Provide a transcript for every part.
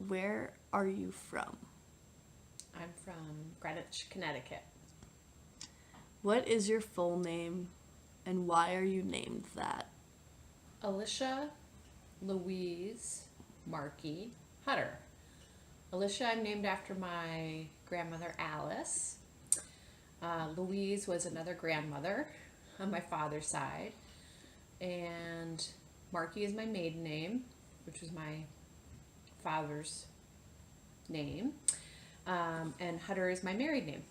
Where are you from? I'm from Greenwich, Connecticut. What is your full name and why are you named that? Alicia Louise Markey Hutter. Alicia, I'm named after my grandmother Alice. Louise was another grandmother on my father's side. And Markey is my maiden name, which was my father's name. And Hutter is my married name.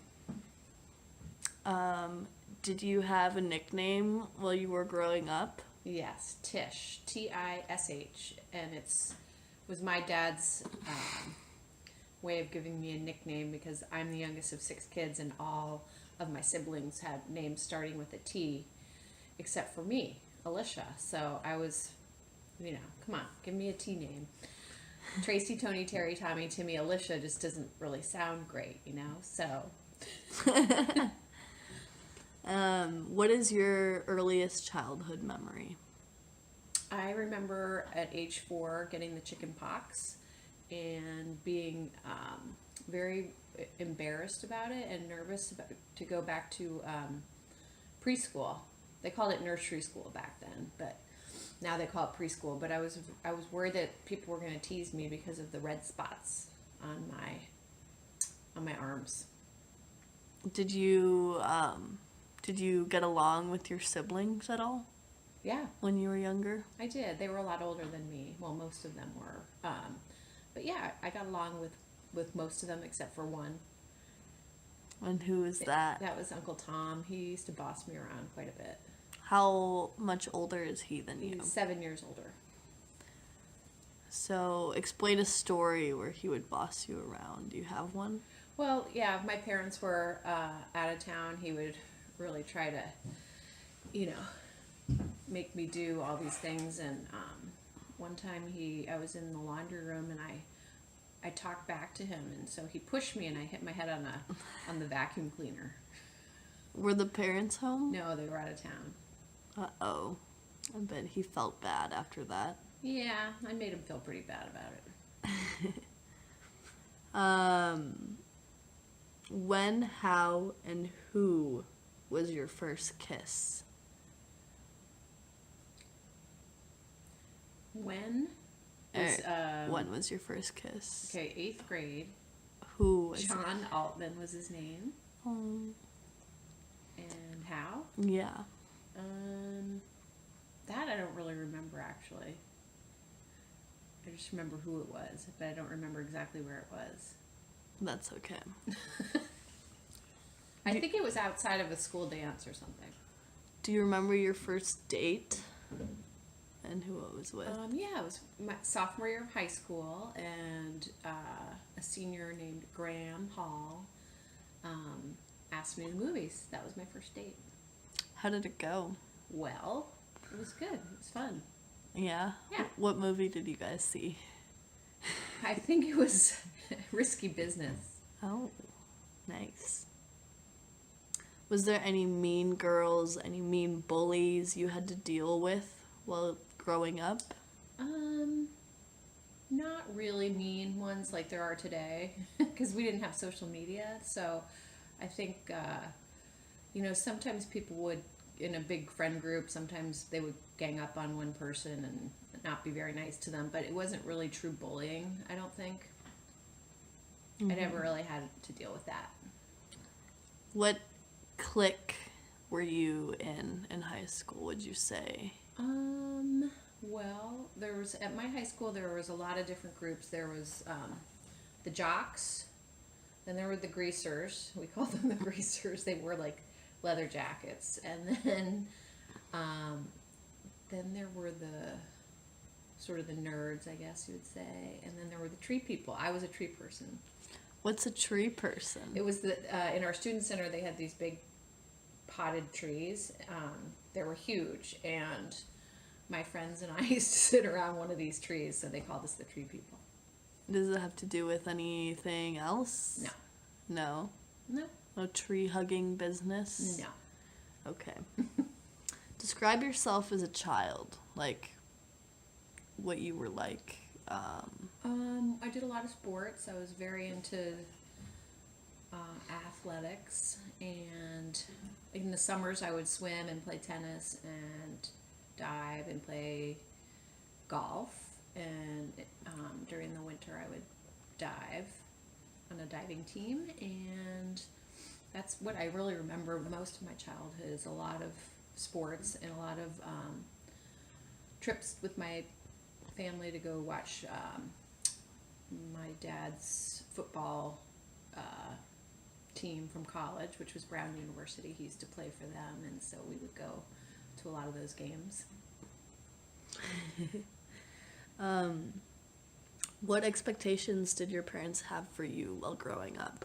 Did you have a nickname while you were growing up? Yes, Tish, Tish, and was my dad's way of giving me a nickname because I'm the youngest of 6 kids, and all of my siblings had names starting with a T, except for me, Alicia. So I was, come on, give me a T name. Tracy, Tony, Terry, Tommy, Timmy, Alicia just doesn't really sound great, So. What is your earliest childhood memory? I remember at age 4 getting the chicken pox and being very embarrassed about it and nervous to go back to preschool. They called it nursery school back then, but now they call it preschool. But I was worried that people were going to tease me because of the red spots on my arms. Did you get along with your siblings at all? Yeah. When you were younger? I did. They were a lot older than me. Well, most of them were. But yeah, I got along with most of them except for one. And who is that? That was Uncle Tom. He used to boss me around quite a bit. How much older is he than you? He's 7 years older. So explain a story where he would boss you around. Do you have one? Well, yeah, my parents were out of town. He would really try to, make me do all these things. And one time I was in the laundry room and I talked back to him, and so he pushed me and I hit my head on the vacuum cleaner. Were the parents home? No, they were out of town. Uh-oh. I bet he felt bad after that. Yeah, I made him feel pretty bad about it. When, how, and who was your first kiss? When was your first kiss? Okay, 8th grade. Who was John Altman was his name. Oh. And how? Yeah. That I don't really remember, actually. I just remember who it was, but I don't remember exactly where it was. That's okay. I think it was outside of a school dance or something. Do you remember your first date? And who it was with? Yeah, it was my sophomore year of high school, and a senior named Graham Hall asked me to the movies. That was my first date. How did it go? Well, it was good. It was fun. Yeah? Yeah. What movie did you guys see? I think it was Risky Business. Oh, nice. Was there any mean girls, any mean bullies you had to deal with while growing up? Not really mean ones like there are today, because we didn't have social media. So I think, sometimes people would, in a big friend group, sometimes they would gang up on one person and not be very nice to them, but it wasn't really true bullying, I don't think. I never really had to deal with that. What clique were you in high school, would you say? Well, at my high school, there was a lot of different groups. There was the jocks, then there were the greasers. We called them the greasers. They wore like leather jackets. And then there were the sort of the nerds, I guess you would say. And then there were the tree people. I was a tree person. What's a tree person? It was in our student center, they had these big potted trees. They were huge, and my friends and I used to sit around one of these trees, so they called us the tree people. Does it have to do with anything else? No. No? No. No tree hugging business? No. Okay. Describe yourself as a child, like what you were like I did a lot of sports. I was very into athletics, and in the summers I would swim and play tennis and dive and play golf, and during the winter I would dive on a diving team, and that's what I really remember most of my childhood is a lot of sports and a lot of trips with my family to go watch my dad's football team from college, which was Brown University. He used to play for them, and so we would go to a lot of those games. What expectations did your parents have for you while growing up?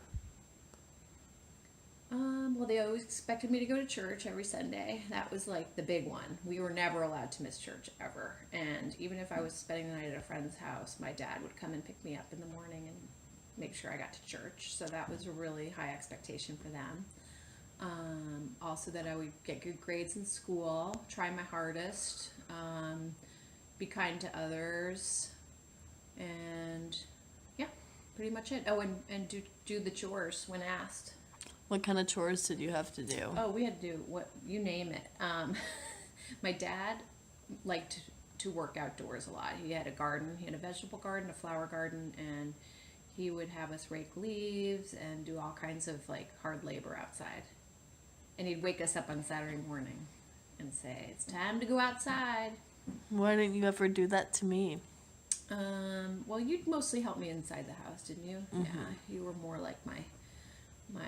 Well, they always expected me to go to church every Sunday. That was like the big one. We were never allowed to miss church ever. And even if I was spending the night at a friend's house, my dad would come and pick me up in the morning and make sure I got to church. So that was a really high expectation for them. Also that I would get good grades in school, try my hardest, be kind to others, and yeah, pretty much it. Oh, and do the chores when asked. What kind of chores did you have to do? Oh, we had to do what you name it. My dad liked to work outdoors a lot. He had a garden. He had a vegetable garden, a flower garden, and he would have us rake leaves and do all kinds of like hard labor outside. And he'd wake us up on Saturday morning and say, "It's time to go outside." Why didn't you ever do that to me? Well, you'd mostly help me inside the house, didn't you? Mm-hmm. Yeah, you were more like my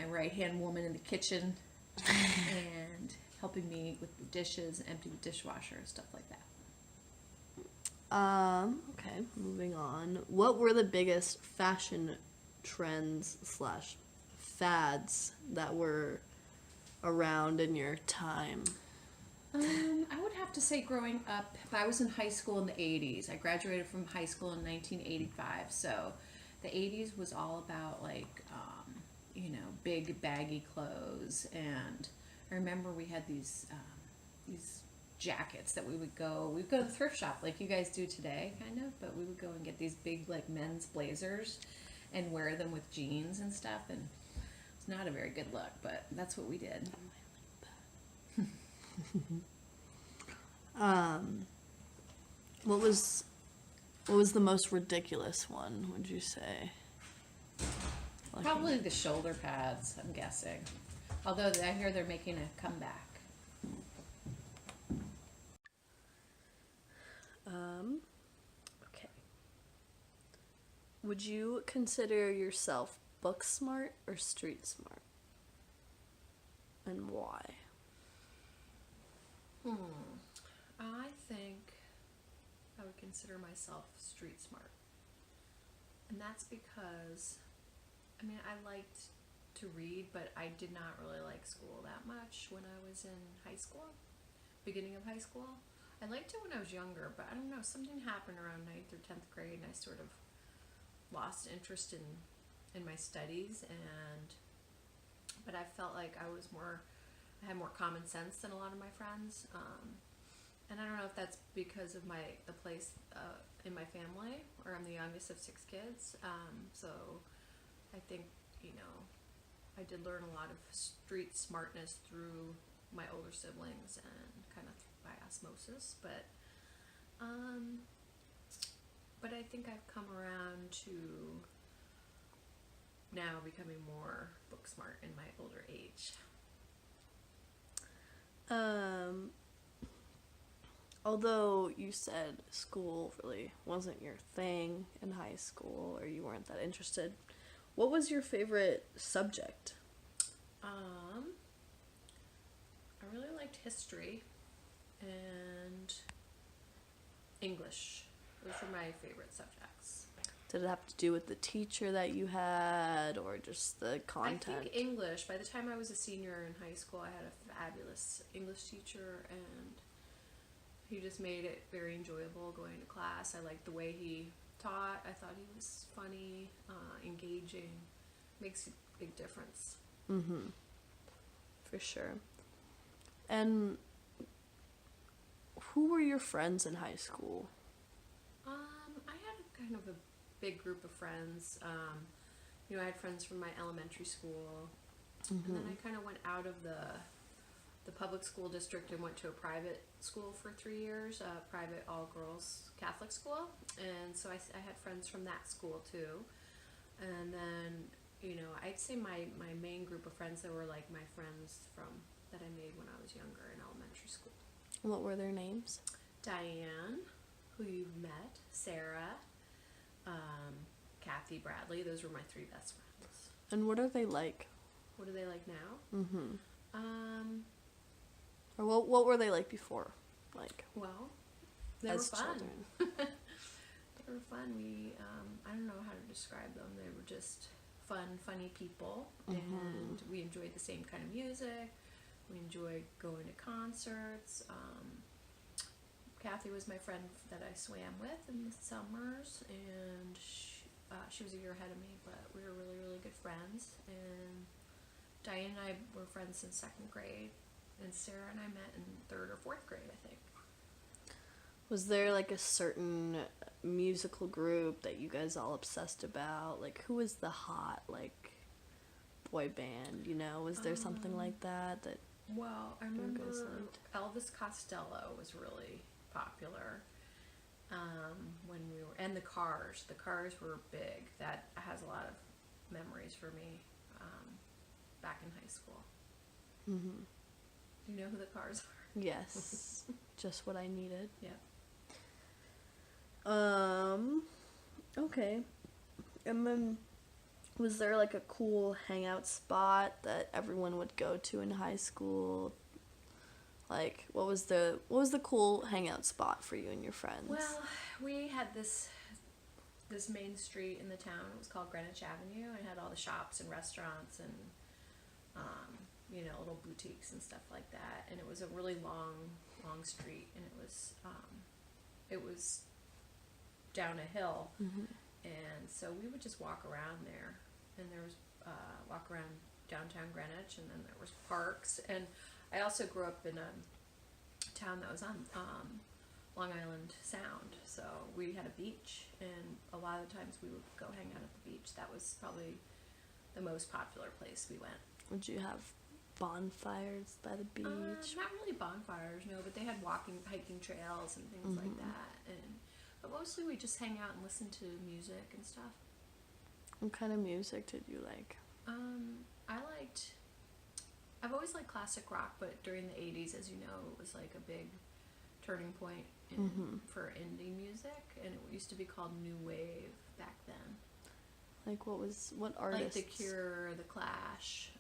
right-hand woman in the kitchen and helping me with the dishes, empty the dishwasher, and stuff like that. Okay, moving on. What were the biggest fashion trends / fads that were around in your time? I would have to say growing up, I was in high school in the 80s. I graduated from high school in 1985, so the 80s was all about like big baggy clothes, and I remember we had these jackets that we would go to the thrift shop like you guys do today, kind of, but we would go and get these big like men's blazers and wear them with jeans and stuff, and it's not a very good look, but that's what we did. What was the most ridiculous one, would you say? Probably the shoulder pads, I'm guessing. Although I hear they're making a comeback. Okay. Would you consider yourself book smart or street smart? And why? I think I would consider myself street smart. And that's because I liked to read, but I did not really like school that much when I was in high school, beginning of high school. I liked it when I was younger, but I don't know, something happened around 9th or 10th grade, and I sort of lost interest in my studies, but I felt like I had more common sense than a lot of my friends, and I don't know if that's because of the place in my family, or I'm the youngest of 6 kids, so I think, I did learn a lot of street smartness through my older siblings and kind of by osmosis, but I think I've come around to now becoming more book smart in my older age. Although you said school really wasn't your thing in high school, or you weren't that interested, what was your favorite subject? I really liked history and English. Those were my favorite subjects. Did it have to do with the teacher that you had, or just the content? I think English. By the time I was a senior in high school, I had a fabulous English teacher, and he just made it very enjoyable going to class. I liked the way he taught. I thought he was funny, engaging. Makes a big difference. Mm-hmm. For sure. And who were your friends in high school? I had kind of a big group of friends. I had friends from my elementary school, and then I kind of went out of the public school district and went to a private school for 3 years, a private all-girls Catholic school, and so I had friends from that school too. And then, I'd say my main group of friends that were like my friends that I made when I was younger in elementary school. What were their names? Diane, who you've met, Sarah, Kathy, Bradley. Those were my 3 best friends. And what are they like? What are they like now? Or what were they like before? Like, Well, they were as fun. children. They were fun. I don't know how to describe them. They were just funny people, and we enjoyed the same kind of music. We enjoyed going to concerts. Kathy was my friend that I swam with in the summers, and she was a year ahead of me, but we were really, really good friends. And Diane and I were friends since 2nd grade, and Sarah and I met in 3rd or 4th grade, I think. Was there like a certain musical group that you guys all obsessed about? Like, who was the hot, like, boy band, Was there something like that? Well, I you remember guys liked? Elvis Costello was really popular when we were, and the Cars. The Cars were big. That has a lot of memories for me back in high school. Mm-hmm. Do you know who the Cars are? Yes. Just what I needed. Yeah. Okay. And then, was there like a cool hangout spot that everyone would go to in high school? Like, what was the cool hangout spot for you and your friends? Well, we had this main street in the town. It was called Greenwich Avenue, and it had all the shops and restaurants and little boutiques and stuff like that. And it was a really long street, and it was down a hill, and so we would just walk around there, and there was walk around downtown Greenwich, and then there was parks. And I also grew up in a town that was on Long Island Sound, so we had a beach, and a lot of the times we would go hang out at the beach. That was probably the most popular place we went. Would you have bonfires by the beach? Not really bonfires, no, but they had hiking trails and things like that. But mostly we just hang out and listen to music and stuff. What kind of music did you like? I've always liked classic rock, but during the 80s, as you know, it was like a big turning point for indie music, and it used to be called New Wave back then. Like, what artists? Like The Cure, The Clash,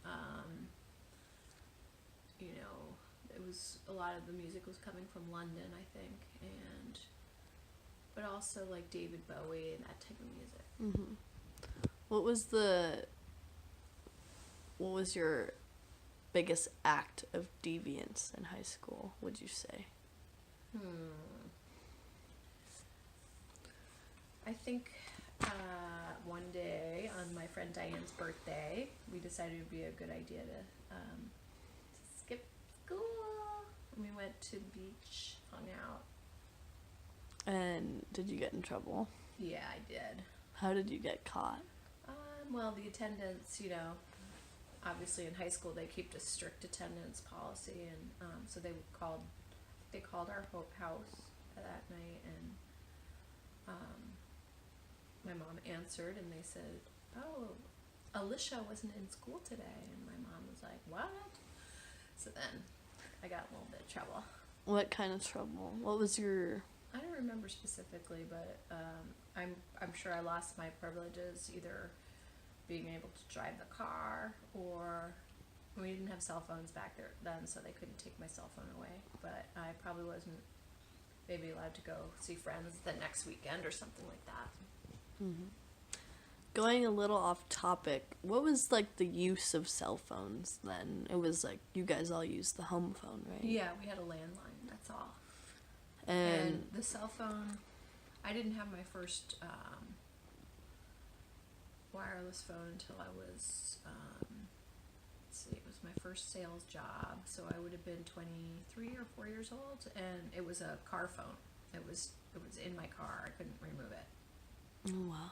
it was, a lot of the music was coming from London, I think, but also like David Bowie and that type of music. What was your biggest act of deviance in high school, would you say? I think one day on my friend Diane's birthday, we decided it would be a good idea to skip school. We went to the beach, hung out. And did you get in trouble? Yeah, I did. How did you get caught? Well, the attendance, obviously in high school they keep a strict attendance policy, and so they called our house that night, and my mom answered, and they said, "Oh, Alicia wasn't in school today," and my mom was like, "What?" So then I got a little bit of trouble. What kind of trouble? What was your... I don't remember specifically, but I'm sure I lost my privileges, either being able to drive the car, or we didn't have cell phones back there then, so they couldn't take my cell phone away. But I probably wasn't maybe allowed to go see friends the next weekend or something like that. Going a little off topic, what was like the use of cell phones then? It was like you guys all used the home phone, right? Yeah, we had a landline, that's all. And the cell phone, I didn't have my first wireless phone until I was, it was my first sales job, so I would have been 23 or 4 years old, and it was a car phone. It was in my car. I couldn't remove it. Oh, wow.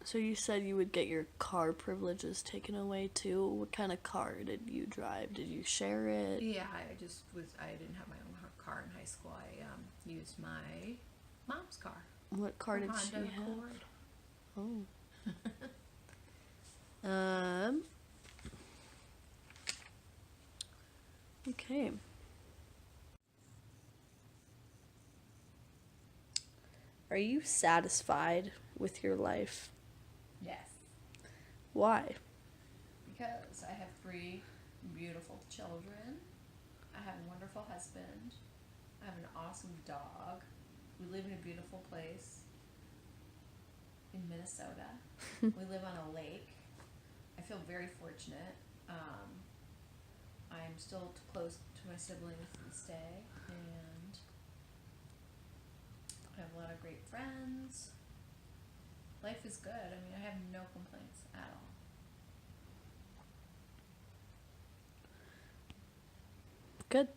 So you said you would get your car privileges taken away too. What kind of car did you drive? Did you share it? Yeah, I didn't have my own car in high school. I used my mom's car. What car A did Honda she have? Accord. Oh. Okay. Are you satisfied with your life? Yes. Why? Because I have 3 beautiful children. I have a wonderful husband. I have an awesome dog. We live in a beautiful place in Minnesota. We live on a lake. I feel very fortunate. I'm still close to my siblings to this day, and I have a lot of great friends. Life is good. I mean, I have no complaints at all. Good.